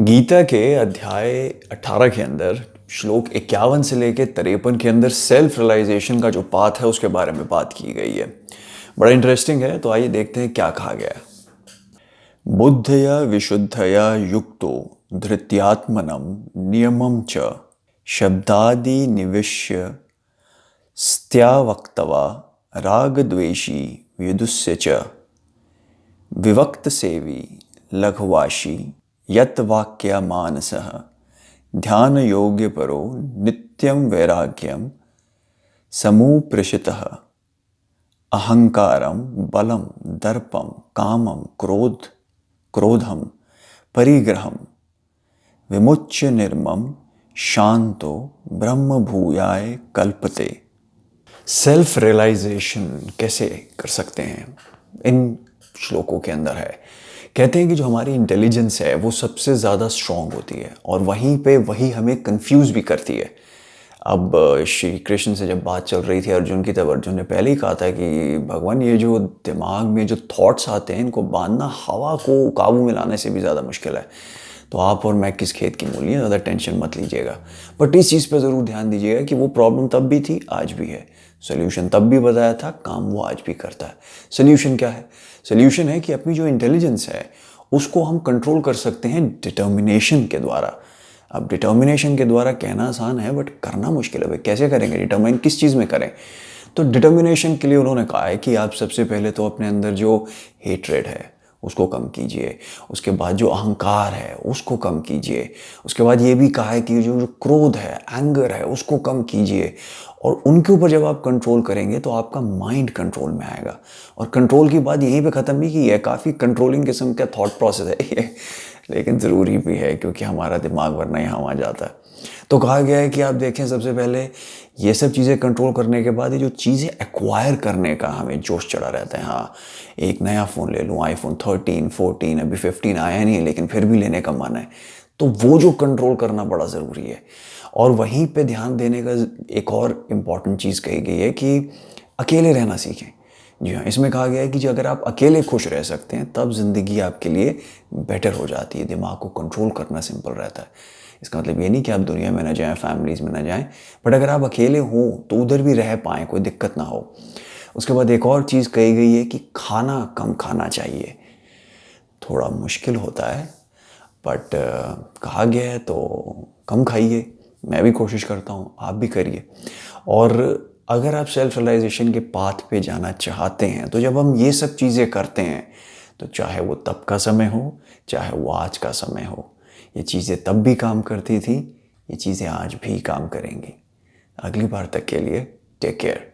गीता के अध्याय 18 के अंदर श्लोक 51 से लेके 53 के अंदर सेल्फ रियलाइजेशन का जो पाथ है उसके बारे में बात की गई है। बड़ा इंटरेस्टिंग है, तो आइए देखते हैं क्या कहा गया है। बुद्धया विशुद्धया युक्तो धृत्यात्मनम नियमम च शब्दादि निविश्य स्त्यावक्तवा राग द्वेषी विदुस्य च विवक्त सेवी लघुवाशी यत वाक्य मानसः ध्यान योग्य परो नित्यं वैराग्यम समुपृषितः अहंकारम बलम दर्पम कामम क्रोधम परिग्रहम विमुच्य निर्मम शांतो ब्रह्म भूयाय कल्पते। सेल्फ रियलाइजेशन कैसे कर सकते हैं, इन श्लोकों के अंदर है। कहते हैं कि जो हमारी इंटेलिजेंस है वो सबसे ज़्यादा स्ट्रांग होती है और वहीं पे वही हमें कंफ्यूज भी करती है। अब श्री कृष्ण से जब बात चल रही थी अर्जुन की, तब अर्जुन ने पहले ही कहा था कि भगवान, ये जो दिमाग में जो थॉट्स आते हैं इनको बांधना हवा को काबू में लाने से भी ज़्यादा मुश्किल है। तो आप और मैं किस खेत की मूली है, ज़्यादा टेंशन मत लीजिएगा। बट इस चीज़ पर ज़रूर ध्यान दीजिएगा कि वो प्रॉब्लम तब भी थी, आज भी है। सोल्यूशन तब भी बताया था, काम वो आज भी करता है। सोल्यूशन क्या है? सोल्यूशन है कि अपनी जो इंटेलिजेंस है उसको हम कंट्रोल कर सकते हैं डिटर्मिनेशन के द्वारा। अब डिटर्मिनेशन के द्वारा कहना आसान है बट करना मुश्किल है। भाई कैसे करेंगे? डिटर्मिन किस चीज़ में करें? तो डिटर्मिनेशन के लिए उन्होंने कहा है कि आप सबसे पहले तो अपने अंदर जो हेट्रेड है उसको कम कीजिए, उसके बाद जो अहंकार है उसको कम कीजिए, उसके बाद ये भी कहा है कि जो क्रोध है, एंगर है, उसको कम कीजिए। और उनके ऊपर जब आप कंट्रोल करेंगे तो आपका माइंड कंट्रोल में आएगा। और कंट्रोल की बात यहीं पे ख़त्म नहीं की है, काफ़ी कंट्रोलिंग किस्म का थॉट प्रोसेस है ये, लेकिन ज़रूरी भी है क्योंकि हमारा दिमाग वरना यहाँ आ जाता है। तो कहा गया है कि आप देखें, सबसे पहले ये सब चीज़ें कंट्रोल करने के बाद ये जो चीज़ें एक्वायर करने का हमें जोश चढ़ा रहता है। हाँ, एक नया फ़ोन ले लूँ, आईफोन 13, 14, अभी 15 आया नहीं है लेकिन फिर भी लेने का मन है। तो वो जो कंट्रोल करना बड़ा ज़रूरी है। और वहीं पे ध्यान देने का एक और इम्पॉर्टेंट चीज़ कही गई है कि अकेले रहना सीखें। जी हाँ, इसमें कहा गया है कि जो अगर आप अकेले खुश रह सकते हैं तब ज़िंदगी आपके लिए बेटर हो जाती है। दिमाग को कंट्रोल करना सिंपल रहता है। इसका मतलब ये नहीं कि आप दुनिया में ना जाएं, फैमिलीज़ में ना जाएं, बट अगर आप अकेले हों तो उधर भी रह पाएँ, कोई दिक्कत ना हो। उसके बाद एक और चीज़ कही गई है कि खाना कम खाना चाहिए। थोड़ा मुश्किल होता है बट कहा गया है तो कम खाइए। मैं भी कोशिश करता हूँ, आप भी करिए। और अगर आप सेल्फ रियलाइजेशन के पाथ पे जाना चाहते हैं तो जब हम ये सब चीज़ें करते हैं तो चाहे वो तब का समय हो, चाहे वो आज का समय हो, ये चीज़ें तब भी काम करती थी, ये चीज़ें आज भी काम करेंगी। अगली बार तक के लिए टेक केयर।